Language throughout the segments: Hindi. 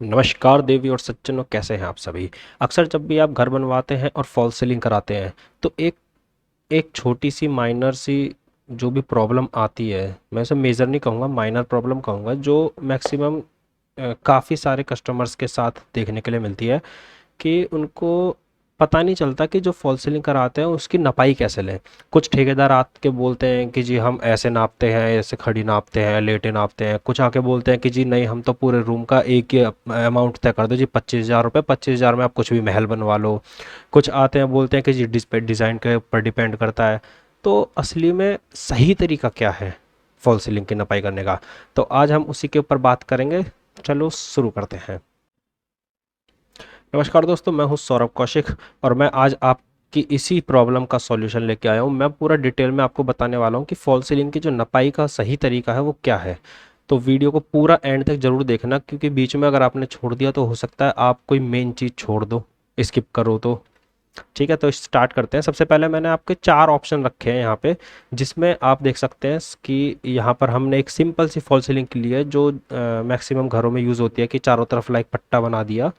नमस्कार देवी और सज्जनों, कैसे हैं आप सभी। अक्सर जब भी आप घर बनवाते हैं और फॉल्स सीलिंग कराते हैं तो एक एक छोटी सी माइनर सी जो भी प्रॉब्लम आती है, मैं उसे मेजर नहीं कहूँगा, माइनर प्रॉब्लम कहूँगा, जो मैक्सिमम काफ़ी सारे कस्टमर्स के साथ देखने के लिए मिलती है कि उनको पता नहीं चलता कि जो फॉल सीलिंग कराते हैं उसकी नपाई कैसे लें। कुछ ठेकेदार आके बोलते हैं कि जी हम ऐसे नापते हैं, ऐसे खड़ी नापते हैं, लेटे नापते हैं। कुछ आके बोलते हैं कि जी नहीं, हम तो पूरे रूम का एक ही अमाउंट तय कर दो जी, 25,000 रुपये, 25,000 में आप कुछ भी महल बनवा लो। कुछ आते हैं बोलते हैं कि जी डिज़ाइन के ऊपर डिपेंड करता है। तो असली में सही तरीका क्या है फॉल सीलिंग की नपाई करने का, तो आज हम उसी के ऊपर बात करेंगे। चलो शुरू करते हैं। नमस्कार दोस्तों, मैं हूं सौरभ कौशिक और मैं आज आपकी इसी प्रॉब्लम का सॉल्यूशन लेके आया हूं। मैं पूरा डिटेल में आपको बताने वाला हूं कि फॉल सीलिंग की जो नपाई का सही तरीका है वो क्या है। तो वीडियो को पूरा एंड तक ज़रूर देखना, क्योंकि बीच में अगर आपने छोड़ दिया तो हो सकता है आप कोई मेन चीज़ छोड़ दो, स्किप करो तो। ठीक है, तो स्टार्ट करते हैं। सबसे पहले मैंने आपके 4 ऑप्शन रखे हैं यहाँ पे, जिसमें आप देख सकते हैं कि यहाँ पर हमने एक सिंपल सी फॉल सीलिंग के लिए जो मैक्सिमम घरों में यूज़ होती है कि चारों तरफ लाइक पट्टा बना दिया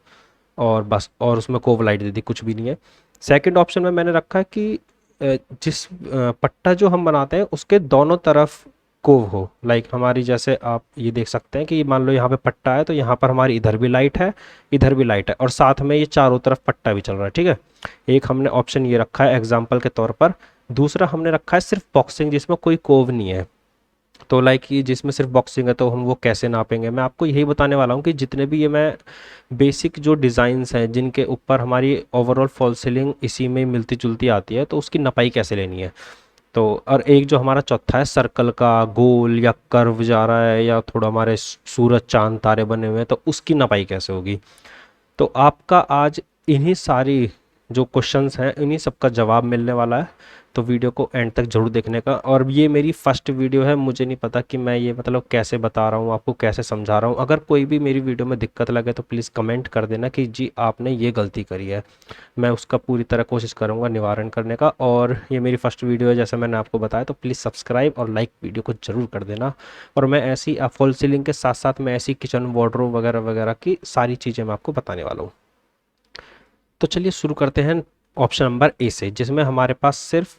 और बस, और उसमें कोव लाइट दे दी, कुछ भी नहीं है। सेकंड ऑप्शन में मैंने रखा है कि जिस पट्टा जो हम बनाते हैं उसके दोनों तरफ कोव हो। लाइक हमारी, जैसे आप ये देख सकते हैं कि मान लो यहाँ पे पट्टा है तो यहाँ पर हमारी इधर भी लाइट है, इधर भी लाइट है, और साथ में ये चारों तरफ पट्टा भी चल रहा है। ठीक है, एक हमने ऑप्शन ये रखा है एग्जाम्पल के तौर पर। दूसरा हमने रखा है सिर्फ बॉक्सिंग, जिसमें कोई कोव नहीं है। तो लाइक ये जिसमें सिर्फ बॉक्सिंग है तो हम वो कैसे नापेंगे, मैं आपको यही बताने वाला हूँ कि जितने भी ये मैं बेसिक जो डिज़ाइंस हैं जिनके ऊपर हमारी ओवरऑल फॉल सीलिंग इसी में मिलती जुलती आती है, तो उसकी नपाई कैसे लेनी है। तो और एक जो हमारा चौथा है सर्कल का, गोल या कर्व जा रहा है या थोड़ा हमारे सूरज चांद तारे बने हुए हैं, तो उसकी नपाई कैसे होगी। तो आपका आज इन्हीं सारी जो क्वेश्चंस हैं इन्हीं सब का जवाब मिलने वाला है। तो वीडियो को एंड तक ज़रूर देखने का। और ये मेरी फर्स्ट वीडियो है, मुझे नहीं पता कि मैं ये मतलब कैसे बता रहा हूँ आपको, कैसे समझा रहा हूँ। अगर कोई भी मेरी वीडियो में दिक्कत लगे तो प्लीज़ कमेंट कर देना कि जी आपने ये गलती करी है। मैं उसका पूरी तरह कोशिश करूँगा निवारण करने का। और ये मेरी फर्स्ट वीडियो है जैसे मैंने आपको बताया, तो प्लीज़ सब्सक्राइब और लाइक वीडियो को ज़रूर कर देना। और मैं ऐसी फॉल सीलिंग के साथ साथ मैं ऐसी किचन वार्डरोब वगैरह वगैरह की सारी चीज़ें मैं आपको बताने वाला हूँ। तो चलिए शुरू करते हैं ऑप्शन नंबर ए से, जिसमें हमारे पास सिर्फ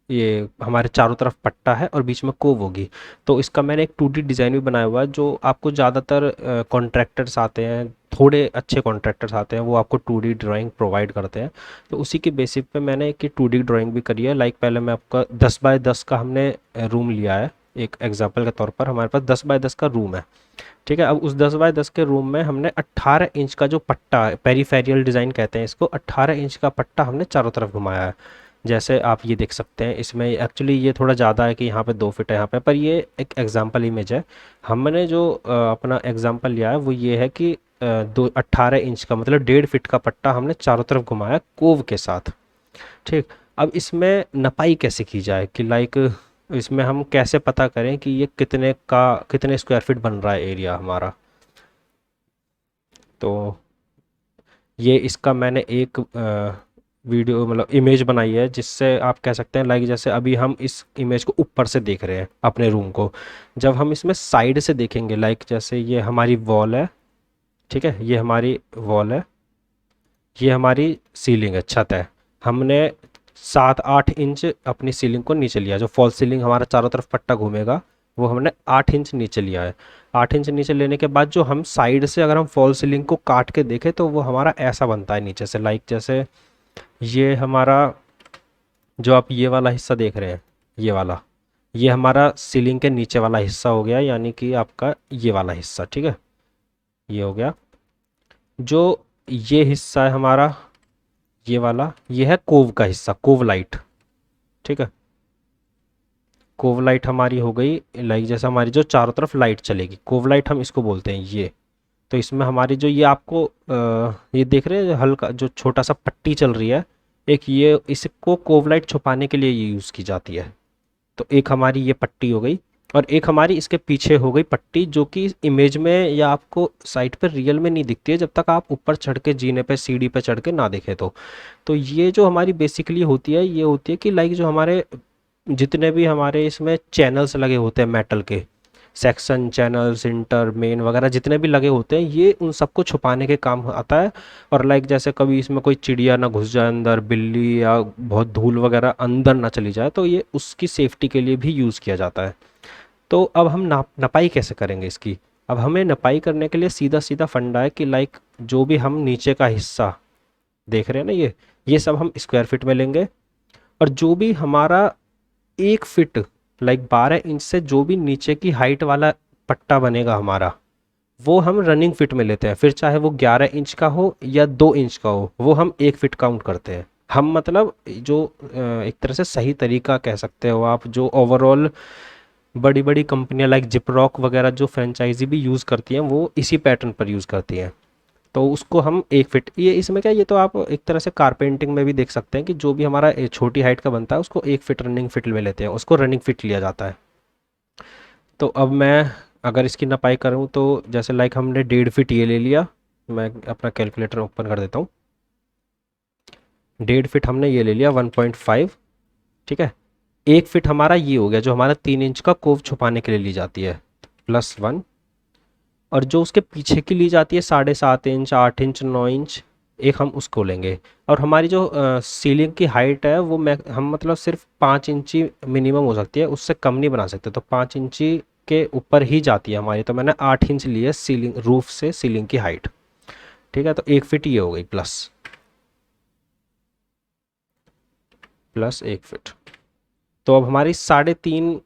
ये हमारे चारों तरफ पट्टा है और बीच में कोव होगी। तो इसका मैंने एक 2D डिज़ाइन भी बनाया हुआ है, जो आपको ज़्यादातर कॉन्ट्रैक्टर्स आते हैं, थोड़े अच्छे कॉन्ट्रैक्टर्स आते हैं, वो आपको 2D ड्राइंग प्रोवाइड करते हैं। तो उसी के बेसिस पे मैंने एक 2D ड्राइंग भी करी है। लाइक पहले मैं आपका 10 बाय 10 का हमने रूम लिया है। एक एग्जाम्पल के तौर पर हमारे पास 10 बाय 10 का रूम है। ठीक है, अब उस 10 बाय 10 के रूम में हमने 18 इंच का जो पट्टा है, पेरीफेरियल डिज़ाइन कहते हैं इसको, 18 इंच का पट्टा हमने चारों तरफ घुमाया है। जैसे आप ये देख सकते हैं, इसमें एक्चुअली ये थोड़ा ज़्यादा है कि यहाँ पे 2 फीट है यहाँ पे, पर ये एक एग्जाम्पल इमेज है। हमने जो अपना एग्जाम्पल लिया है वो ये है कि 18 इंच का मतलब 1.5 फीट का पट्टा हमने चारों तरफ घुमाया कोव के साथ। ठीक, अब इसमें नपाई कैसे की जाए कि लाइक इसमें हम कैसे पता करें कि ये कितने स्क्वायर फीट बन रहा है एरिया हमारा। तो ये इसका मैंने एक वीडियो मतलब इमेज बनाई है, जिससे आप कह सकते हैं लाइक जैसे अभी हम इस इमेज को ऊपर से देख रहे हैं अपने रूम को। जब हम इसमें साइड से देखेंगे, लाइक जैसे ये हमारी वॉल है, ठीक है, ये हमारी वॉल है, ये हमारी सीलिंग है, छत है। हमने 7-8 इंच अपनी सीलिंग को नीचे लिया। जो फॉल सीलिंग हमारा चारों तरफ पट्टा घूमेगा वो हमने 8 इंच नीचे लिया है। 8 इंच नीचे लेने के बाद जो हम साइड से अगर हम फॉल सीलिंग को काट के देखें तो वो हमारा ऐसा बनता है नीचे से। लाइक जैसे ये हमारा, जो आप ये वाला हिस्सा देख रहे हैं, ये वाला, ये हमारा सीलिंग के नीचे वाला हिस्सा हो गया, यानी कि आपका ये वाला हिस्सा। ठीक है, ये हो गया। जो ये हिस्सा है हमारा, ये वाला, ये है कोव का हिस्सा, कोव लाइट। ठीक है, कोव लाइट हमारी हो गई। लाइक जैसे हमारी जो चारों तरफ लाइट चलेगी, कोव लाइट हम इसको बोलते हैं ये। तो इसमें हमारी जो ये आपको ये देख रहे हैं हल्का जो छोटा सा पट्टी चल रही है, एक ये इसको कोव लाइट छुपाने के लिए ये यूज़ की जाती है। तो एक हमारी ये पट्टी हो गई, और एक हमारी इसके पीछे हो गई पट्टी, जो कि इमेज में या आपको साइट पर रियल में नहीं दिखती है जब तक आप ऊपर चढ़ के जीने पे सीढ़ी पे चढ़ के ना देखें। तो ये जो हमारी बेसिकली होती है, ये होती है कि लाइक जो हमारे जितने भी हमारे इसमें चैनल्स लगे होते हैं मेटल के, सेक्शन, चैनल्स, इंटर, मेन वगैरह जितने भी लगे होते हैं, ये उन सबको छुपाने के काम आता है। और लाइक जैसे कभी इसमें कोई चिड़िया ना घुस जाए अंदर, बिल्ली या बहुत धूल वगैरह अंदर ना चली जाए, तो ये उसकी सेफ्टी के लिए भी यूज़ किया जाता है। तो अब हम नपाई कैसे करेंगे इसकी? अब हमें नपाई करने के लिए सीधा सीधा फंडा है कि लाइक जो भी हम नीचे का हिस्सा देख रहे हैं ना, ये सब हम स्क्वायर फीट में लेंगे। और जो भी हमारा 1 फीट लाइक 12 इंच से जो भी नीचे की हाइट वाला पट्टा बनेगा हमारा, वो हम रनिंग फिट में लेते हैं। फिर चाहे वो 11 इंच का हो या 2 इंच का हो, वो हम 1 फीट काउंट करते हैं। हम मतलब जो एक तरह से सही तरीका कह सकते हो आप, जो ओवरऑल बड़ी बड़ी कंपनियां लाइक जिपरॉक वगैरह जो फ्रेंचाइजी भी यूज़ करती हैं, वो इसी पैटर्न पर यूज़ करती हैं। तो उसको हम 1 फीट, ये इसमें क्या, ये तो आप एक तरह से कारपेंटिंग में भी देख सकते हैं कि जो भी हमारा छोटी हाइट का बनता है उसको 1 फीट रनिंग फिट में लेते हैं, उसको रनिंग फिट लिया जाता है। तो अब मैं अगर इसकी नपाई करूँ तो जैसे लाइक हमने 1.5 फीट ये ले लिया, मैं अपना कैलकुलेटर ओपन कर देता हूँ। 1.5 फीट हमने ये ले लिया 1.5, ठीक है। 1 फीट हमारा ये हो गया जो हमारा 3 इंच का कोव छुपाने के लिए ली जाती है, +1। और जो उसके पीछे की ली जाती है 7.5 इंच, 8 इंच, 9 इंच, एक हम उसको लेंगे। और हमारी जो सीलिंग की हाइट है वो हम मतलब सिर्फ 5 इंची मिनिमम हो सकती है, उससे कम नहीं बना सकते। तो 5 इंची के ऊपर ही जाती है हमारी, तो मैंने 8 इंच ली है सीलिंग, रूफ से सीलिंग की हाइट, ठीक है। तो 1 फीट ये हो गई, प्लस 1 फीट। तो अब हमारी 3.5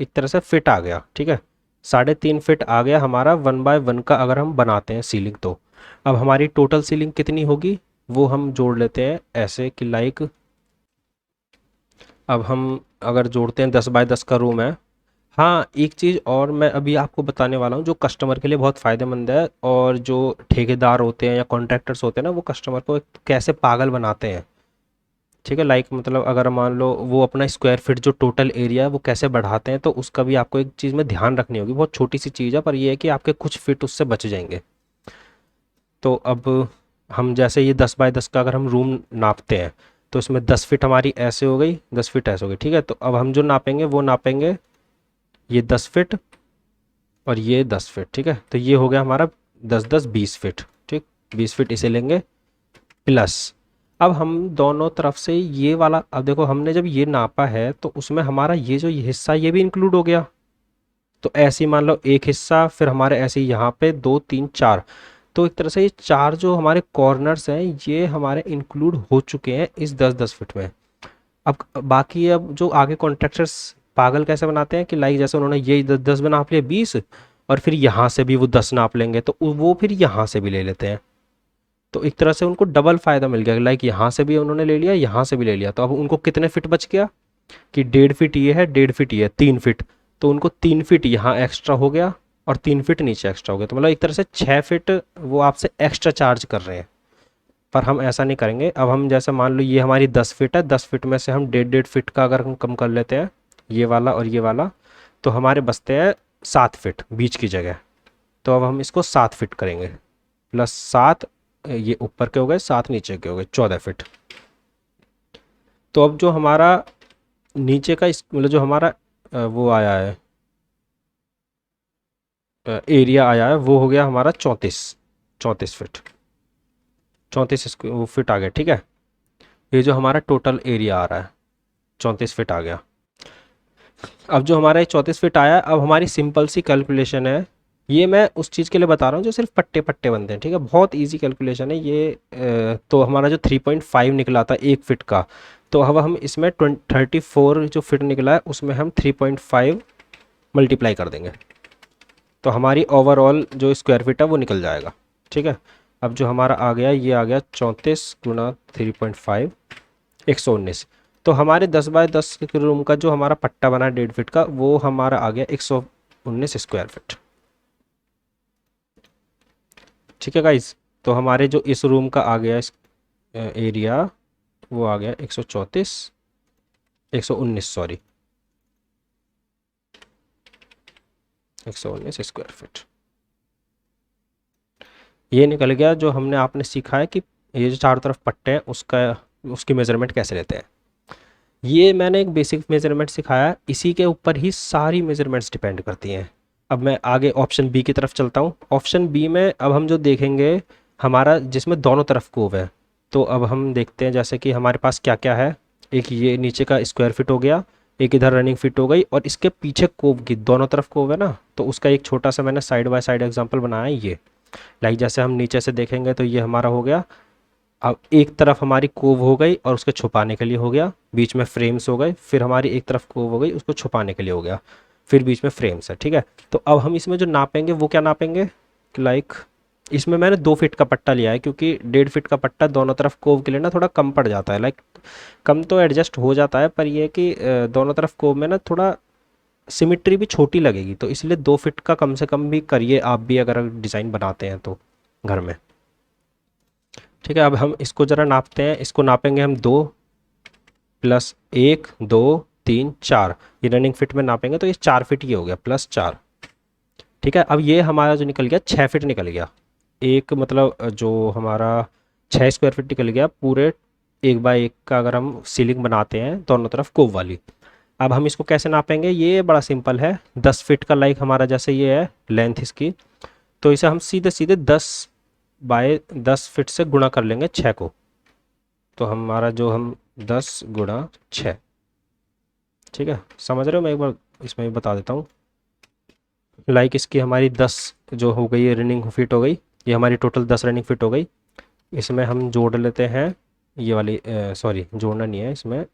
एक तरह से फिट आ गया, ठीक है। 3.5 फीट आ गया हमारा 1/1 का अगर हम बनाते हैं सीलिंग तो। अब हमारी टोटल सीलिंग कितनी होगी वो हम जोड़ लेते हैं ऐसे कि लाइक, अब हम अगर जोड़ते हैं 10x10 का रूम है। हाँ, एक चीज़ और मैं अभी आपको बताने वाला हूँ जो कस्टमर के लिए बहुत फ़ायदेमंद है, और जो ठेकेदार होते हैं या कॉन्ट्रैक्टर्स होते हैं ना, वो कस्टमर को कैसे पागल बनाते हैं, ठीक है। लाइक मतलब अगर मान लो वो अपना स्क्वायर फीट जो टोटल एरिया है वो कैसे बढ़ाते हैं, तो उसका भी आपको एक चीज़ में ध्यान रखनी होगी। बहुत छोटी सी चीज़ है पर ये है कि आपके कुछ फिट उससे बच जाएंगे। तो अब हम जैसे ये 10x10 का अगर हम रूम नापते हैं, तो इसमें 10 फीट हमारी ऐसे हो गई, 10 फीट ऐसे हो गई, ठीक है। तो अब हम जो नापेंगे वो नापेंगे ये 10 फीट और ये 10 फीट, ठीक है। तो ये हो गया हमारा 10 10 20 फीट, ठीक। 20 फीट इसे लेंगे, प्लस अब हम दोनों तरफ से ये वाला, अब देखो हमने जब ये नापा है तो उसमें हमारा ये जो ये हिस्सा ये भी इंक्लूड हो गया। तो ऐसे ही मान लो एक हिस्सा, फिर हमारे ऐसे ही यहाँ पे 2 3 4, तो एक तरह से ये 4 जो हमारे कॉर्नर्स हैं ये हमारे इंक्लूड हो चुके हैं इस 10 10 फीट में। अब बाकी अब जो आगे कॉन्ट्रैक्टर्स पागल कैसे बनाते हैं कि लाइक जैसे उन्होंने ये 10 10 में नाप लिया 20, और फिर यहाँ से भी वो 10 नाप लेंगे, तो वो फिर यहाँ से भी ले लेते हैं। तो एक तरह से उनको डबल फ़ायदा मिल गया, लाइक यहाँ से भी उन्होंने ले लिया, यहाँ से भी ले लिया। तो अब उनको कितने फिट बच गया कि 1.5 फीट ये है, 1.5 फीट ये है, 3 फीट। तो उनको 3 फीट यहाँ एक्स्ट्रा हो गया और 3 फीट नीचे एक्स्ट्रा हो गया। तो मतलब एक तरह से 6 फीट वो आपसे एक्स्ट्रा चार्ज कर रहे हैं। पर हम ऐसा नहीं करेंगे। अब हम जैसे मान लो ये हमारी 10 फीट है, 10 फीट में से हम 1.5 1.5 फीट का अगर हम कम कर लेते हैं, ये वाला और ये वाला, तो हमारे बचते हैं 7 फीट बीच की जगह। तो अब हम इसको 7 फीट करेंगे, +7, ये ऊपर के हो गए, 7 नीचे के हो गए, 14 फीट। तो अब जो हमारा नीचे का मतलब जो हमारा वो आया है, एरिया आया है, वो हो गया हमारा 34 फीट, 34 फीट आ गया, ठीक है। ये जो हमारा टोटल एरिया आ रहा है 34 फीट आ गया। अब जो हमारा ये 34 फीट आया, अब हमारी सिंपल सी कैलकुलेशन है। ये मैं उस चीज़ के लिए बता रहा हूँ जो सिर्फ पट्टे पट्टे बनते हैं, ठीक है। बहुत इजी कैलकुलेशन है ये। तो हमारा जो 3.5 निकला था 1 फीट का, तो अब हम इसमें 34 जो फिट निकला है उसमें हम 3.5 मल्टीप्लाई कर देंगे, तो हमारी ओवरऑल जो स्क्वायर फीट है वो निकल जाएगा, ठीक है। अब जो हमारा आ गया ये आ गया 34 गुना 3.5, 119। तो हमारे 10x10 के रूम का जो हमारा पट्टा बना 1.5 फीट का, वो हमारा आ गया 119 स्क्वायर फीट, ठीक है गाइज। तो हमारे जो इस रूम का आ गया इस एरिया, वो आ गया 134, 119 सॉरी, 119 स्क्वायर फीट। ये निकल गया जो हमने आपने सीखा है कि ये जो चारों तरफ पट्टे हैं उसकी मेज़रमेंट कैसे लेते हैं। ये मैंने एक बेसिक मेज़रमेंट सिखाया, इसी के ऊपर ही सारी मेज़रमेंट्स डिपेंड करती हैं। अब मैं आगे ऑप्शन बी की तरफ चलता हूँ। ऑप्शन बी में अब हम जो देखेंगे हमारा जिसमें दोनों तरफ कोव है, तो अब हम देखते हैं जैसे कि हमारे पास क्या क्या है। एक ये नीचे का स्क्वायर फिट हो गया, एक इधर रनिंग फिट हो गई, और इसके पीछे कोव की दोनों तरफ कोव है ना, तो उसका एक छोटा सा मैंने साइड बाय साइड एग्जांपल बनाया है ये। लाइक जैसे हम नीचे से देखेंगे तो ये हमारा हो गया। अब एक तरफ हमारी कोव हो गई और उसके छुपाने के लिए हो गया, बीच में फ्रेम्स हो गए, फिर हमारी एक तरफ कोव हो गई उसको छुपाने के लिए हो गया, फिर बीच में फ्रेम्स है, ठीक है। तो अब हम इसमें जो नापेंगे वो क्या नापेंगे, लाइक इसमें मैंने 2 फीट का पट्टा लिया है, क्योंकि 1.5 फीट का पट्टा दोनों तरफ कोव के लिए ना थोड़ा कम पड़ जाता है। लाइक कम तो एडजस्ट हो जाता है, पर ये है कि दोनों तरफ कोव में ना थोड़ा सिमिट्री भी छोटी लगेगी, तो इसलिए 2 फीट का कम से कम भी करिए आप भी, अगर डिज़ाइन बनाते हैं तो घर में, ठीक है। अब हम इसको ज़रा नापते हैं, इसको नापेंगे हम 2 + 1 2 3 4, ये रनिंग फिट में नापेंगे तो ये 4 फीट ही हो गया, +4, ठीक है। अब ये हमारा जो निकल गया 6 फीट निकल गया, एक मतलब जो हमारा 6 स्क्वायर फीट निकल गया पूरे 1 बाय 1 का, अगर हम सीलिंग बनाते हैं दोनों तरफ कोव वाली। अब हम इसको कैसे नापेंगे, ये बड़ा सिंपल है। 10 फीट का लाइक हमारा जैसे ये है लेंथ इसकी, तो इसे हम सीधे सीधे 10/10 फीट से गुणा कर लेंगे 6 को, तो हमारा जो हम 10 × 6, ठीक है। समझ रहे हो, मैं एक बार इसमें भी बता देता हूँ। लाइक इसकी हमारी 10 जो हो गई, ये रनिंग फिट हो गई, ये हमारी टोटल 10 रनिंग फिट हो गई। इसमें हम जोड़ लेते हैं ये वाली, सॉरी जोड़ना नहीं है इसमें,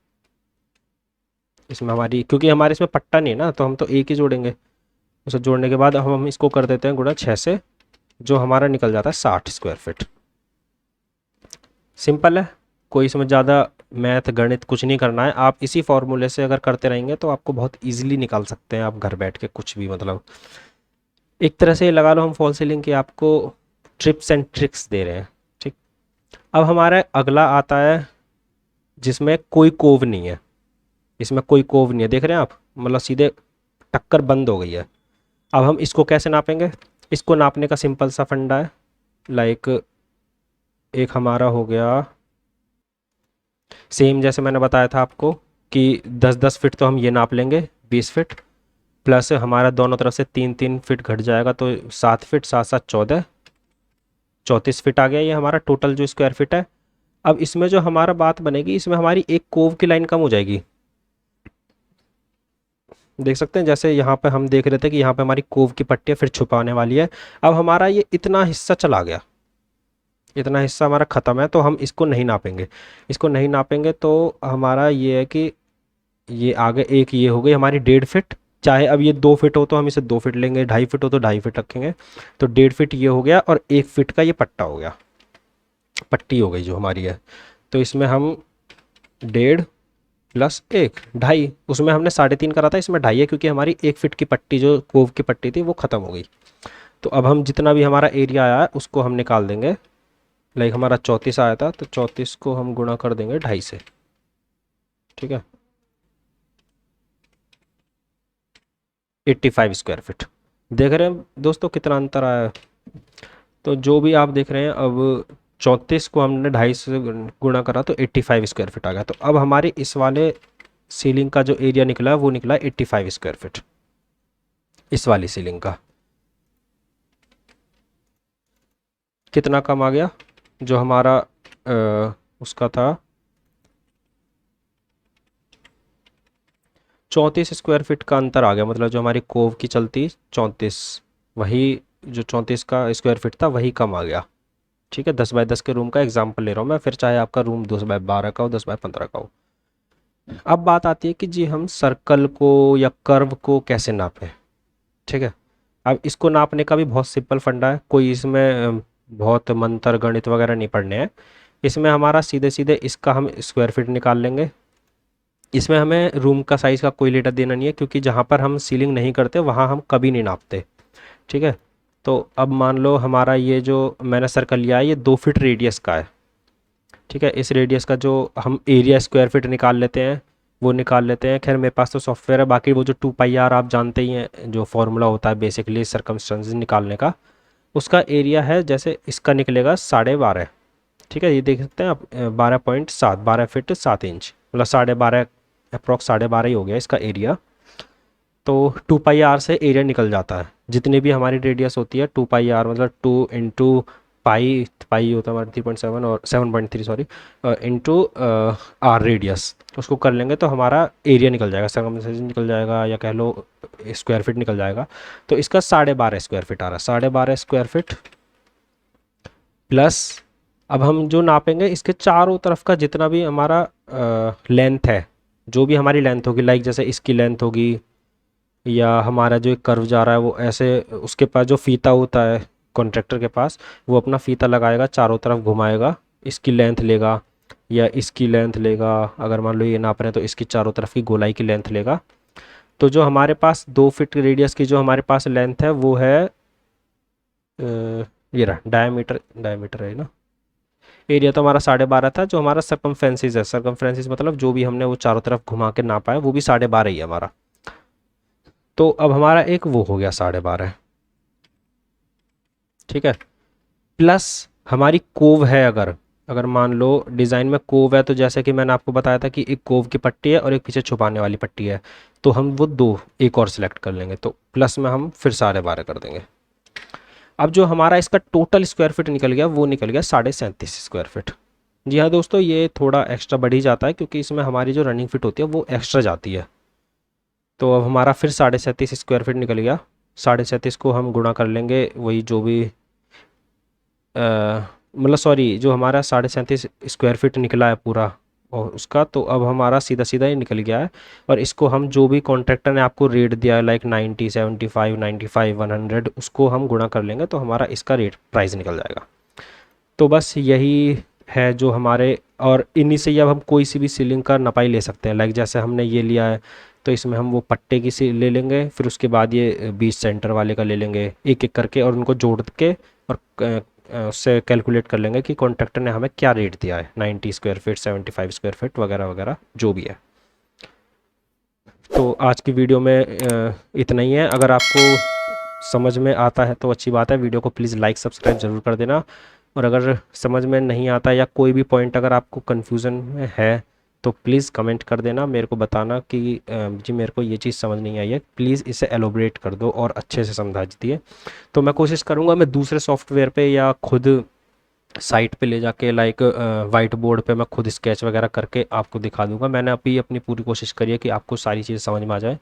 इसमें हमारी क्योंकि हमारे इसमें पट्टा नहीं है ना, तो हम तो एक ही जोड़ेंगे। उसे जोड़ने के बाद हम इसको कर देते हैं × 6 से, जो हमारा निकल जाता है 60 स्क्वायर फीट। सिंपल है, कोई इसमें ज़्यादा मैथ गणित कुछ नहीं करना है। आप इसी फॉर्मूले से अगर करते रहेंगे तो आपको बहुत इजीली निकाल सकते हैं आप घर बैठ के कुछ भी, मतलब एक तरह से ये लगा लो हम फॉल सीलिंग की आपको ट्रिप्स एंड ट्रिक्स दे रहे हैं, ठीक। अब हमारा अगला आता है जिसमें कोई कोव नहीं है, इसमें कोई कोव नहीं है, देख रहे हैं आप, मतलब सीधे टक्कर बंद हो गई है। अब हम इसको कैसे नापेंगे, इसको नापने का सिंपल सा फंडा है। लाइक एक हमारा हो गया सेम जैसे मैंने बताया था आपको कि 10-10 फीट तो हम ये नाप लेंगे, 20 फीट, प्लस हमारा दोनों तरफ से 3-3 फीट घट जाएगा, तो 7 फीट 7-7 14, 34 फीट आ गया ये हमारा टोटल जो स्क्वायर फीट है। अब इसमें जो हमारा बात बनेगी, इसमें हमारी एक कोव की लाइन कम हो जाएगी, देख सकते हैं जैसे यहाँ पे हम देख रहे थे कि यहाँ पे हमारी कोव की पट्टी फिर छुपाने वाली है। अब हमारा ये इतना हिस्सा चला गया, इतना हिस्सा हमारा ख़त्म है, तो हम इसको नहीं नापेंगे। इसको नहीं नापेंगे तो हमारा ये है कि ये आगे एक ये हो गई हमारी 1.5 फीट, चाहे अब ये 2 फीट हो तो हम इसे 2 फीट लेंगे, 2.5 फीट हो तो 2.5 फीट रखेंगे, तो 1.5 फीट ये हो गया, और 1 फीट का ये पट्टा हो गया, पट्टी हो गई जो हमारी है। तो इसमें हम 1.5 + 1 2.5, उसमें हमने 3.5 करा था, इसमें 2.5 है, क्योंकि हमारी 1 फीट की पट्टी जो कोव की पट्टी थी वो ख़त्म हो गई। तो अब हम जितना भी हमारा एरिया आया है उसको हम निकाल देंगे। लाइक हमारा 34 आया था, तो 34 को हम गुणा कर देंगे 2.5 से, ठीक है। 85 स्क्वायर फीट, देख रहे हैं दोस्तों कितना अंतर आया है। तो जो भी आप देख रहे हैं, अब 34 को हमने 2.5 से गुणा करा तो 85 स्क्वायर फीट आ गया। तो अब हमारे इस वाले सीलिंग का जो एरिया निकला है वो निकला 85 स्क्वायर फीट, इस वाली सीलिंग का। कितना कम आ गया, जो हमारा उसका था 34 स्क्वायर फीट का अंतर आ गया, मतलब जो हमारी कोव की चलती 34, वही जो 34 का स्क्वायर फीट था वही कम आ गया, ठीक है। 10x10 के रूम का एग्जांपल ले रहा हूँ मैं, फिर चाहे आपका रूम 10x12 का हो, 10x15 का हो। अब बात आती है कि जी हम सर्कल को या कर्व को कैसे नापें, ठीक है। अब इसको नापने का भी बहुत सिंपल फंडा है, कोई इसमें बहुत मंत्र गणित वगैरह नहीं पढ़ने हैं। इसमें हमारा सीधे सीधे इसका हम स्क्वायर फीट निकाल लेंगे। इसमें हमें रूम का साइज़ का कोई लेटर देना नहीं है, क्योंकि जहाँ पर हम सीलिंग नहीं करते वहाँ हम कभी नहीं नापते, ठीक है। तो अब मान लो हमारा ये जो मैंने सर्कल लिया है ये 2 फीट रेडियस का है, ठीक है। इस रेडियस का जो हम एरिया स्क्वायर फीट निकाल लेते हैं वो निकाल लेते हैं। खैर मेरे पास तो सॉफ्टवेयर है, बाकी वो जो 2πr आप जानते ही हैं, जो फॉर्मूला होता है बेसिकली सर्कमस्टेंसेस निकालने का, उसका एरिया है जैसे इसका निकलेगा 12.5, ठीक है। ये देख सकते हैं आप 12.7, 12 फीट 7 इंच, मतलब 12.5 अप्रॉक्स 12.5 ही हो गया इसका एरिया। तो 2 पाई आर से एरिया निकल जाता है, जितनी भी हमारी रेडियस होती है 2 पाई आर मतलब 2 इंटू पाई, पाई होता है हमारा 3.7 और 7.3 सॉरी, इंटू आर रेडियस, उसको कर लेंगे तो हमारा एरिया निकल जाएगा, सर्कमफेरेंस निकल जाएगा, या कह लो स्क्वायर फीट निकल जाएगा। तो इसका 12.5 स्क्वायर फीट आ रहा है, 12.5 स्क्वायर फीट प्लस, अब हम जो नापेंगे इसके चारों तरफ का जितना भी हमारा लेंथ है, जो भी हमारी लेंथ होगी, लाइक जैसे इसकी लेंथ होगी, या हमारा जो एक कर्व जा रहा है वो ऐसे, उसके पास जो फीता होता है कॉन्ट्रैक्टर के पास, वो अपना फीता लगाएगा, चारों तरफ घुमाएगा, इसकी लेंथ लेगा या इसकी लेंथ लेगा, अगर मान लो ये नाप रहे हैं तो इसकी चारों तरफ की गोलाई की लेंथ लेगा। तो जो हमारे पास 2 फीट रेडियस की जो हमारे पास लेंथ है वो है ये रहा, डायमीटर, डायमीटर है ना। एरिया तो हमारा 12.5 था, जो हमारा सरकमफ्रेंसिस है, सरकमफ्रेंसिस मतलब जो भी हमने वो चारों तरफ घुमा के नापा है वो भी 12.5 ही है हमारा। तो अब हमारा एक वो हो गया 12.5, ठीक है। प्लस हमारी कोव है, अगर अगर मान लो डिज़ाइन में कोव है, तो जैसे कि मैंने आपको बताया था कि एक कोव की पट्टी है और एक पीछे छुपाने वाली पट्टी है, तो हम वो दो एक और सिलेक्ट कर लेंगे, तो प्लस में हम फिर 12.5 कर देंगे। अब जो हमारा इसका टोटल स्क्वायर फीट निकल गया वो निकल गया 37.5 स्क्वायर फीट। जी हाँ दोस्तों, ये थोड़ा एक्स्ट्रा बढ़ ही जाता है क्योंकि इसमें हमारी जो रनिंग फिट होती है वो एक्स्ट्रा जाती है। तो अब हमारा फिर 37.5 स्क्वायर फीट निकल गया। 37.5 को हम गुणा कर लेंगे, वही जो भी मतलब सॉरी, जो हमारा 37.5 स्क्वायर फीट निकला है पूरा और उसका, तो अब हमारा सीधा सीधा ही निकल गया है। और इसको हम जो भी कॉन्ट्रैक्टर ने आपको रेट दिया है, लाइक 90, 75, 95, 100, उसको हम गुणा कर लेंगे तो हमारा इसका रेट प्राइस निकल जाएगा। तो बस यही है जो हमारे, और इन्हीं से ही अब हम कोई सी भी सीलिंग का नपाई ले सकते हैं, लाइक जैसे हमने ये लिया है तो इसमें हम वो पट्टे की सी ले लेंगे, फिर उसके बाद ये बीच सेंटर वाले का ले लेंगे एक एक करके, और उनको जोड़ के और उससे कैलकुलेट कर लेंगे कि कॉन्ट्रैक्टर ने हमें क्या रेट दिया है, 90 स्क्वायर फीट, 75 स्क्वायर फीट वगैरह वगैरह जो भी है। तो आज की वीडियो में इतना ही है। अगर आपको समझ में आता है तो अच्छी बात है, वीडियो को प्लीज़ लाइक सब्सक्राइब ज़रूर कर देना। और अगर समझ में नहीं आता या कोई भी पॉइंट अगर आपको कन्फ्यूज़न में है तो प्लीज़ कमेंट कर देना, मेरे को बताना कि जी मेरे को ये चीज़ समझ नहीं आई है, प्लीज़ इसे एलोबरेट कर दो और अच्छे से समझा दीजिए। तो मैं कोशिश करूँगा मैं दूसरे सॉफ्टवेयर पे या खुद साइट पे ले जाके, लाइक वाइट बोर्ड पे मैं खुद स्केच वगैरह करके आपको दिखा दूंगा। मैंने अभी अपनी पूरी कोशिश करी है कि आपको सारी चीज़ समझ में आ जाए,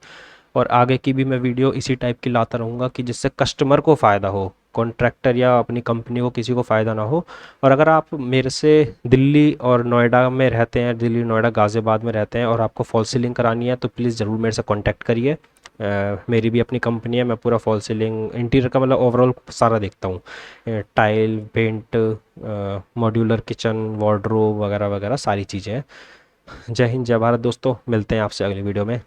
और आगे की भी मैं वीडियो इसी टाइप की लाता रहूँगा कि जिससे कस्टमर को फ़ायदा हो, कॉन्ट्रैक्टर या अपनी कंपनी को किसी को फ़ायदा ना हो। और अगर आप मेरे से दिल्ली और नोएडा में रहते हैं, दिल्ली, नोएडा, गाज़ियाबाद में रहते हैं और आपको फॉल सीलिंग करानी है तो प्लीज़ ज़रूर मेरे से कॉन्टैक्ट करिए। मेरी भी अपनी कंपनी है, मैं पूरा फॉल सीलिंग इंटीरियर का मतलब ओवरऑल सारा देखता हूँ, tile, paint, modular kitchen, wardrobe वगैरह वगैरह सारी चीज़ें हैं। जय हिंद, जय भारत दोस्तों, मिलते हैं आपसे अगली वीडियो में।